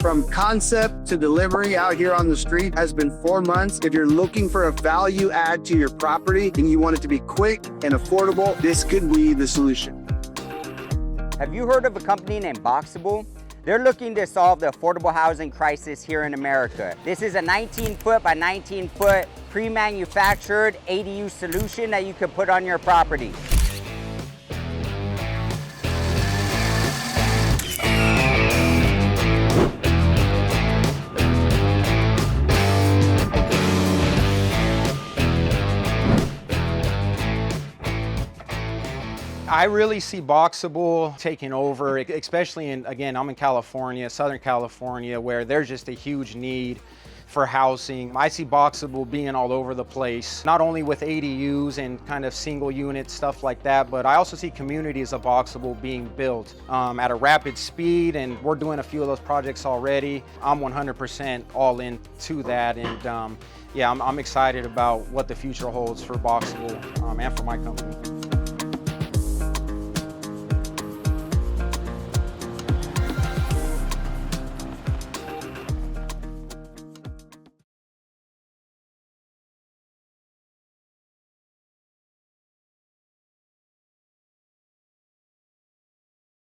From concept to delivery out here on the street has been 4 months. If you're looking for a value add to your property and you want it to be quick and affordable, this could be the solution. Have you heard of a company named BOXABL? They're looking to solve the affordable housing crisis here in America. This is a 19-foot by 19-foot pre-manufactured ADU solution that you can put on your property. I really see BOXABL taking over, especially again, I'm in California, Southern California, where there's just a huge need for housing. I see BOXABL being all over the place, not only with ADUs and kind of single unit stuff like that, but I also see communities of BOXABL being built at a rapid speed, and we're doing a few of those projects already. I'm 100% all in to that, and yeah, I'm excited about what the future holds for BOXABL and for my company.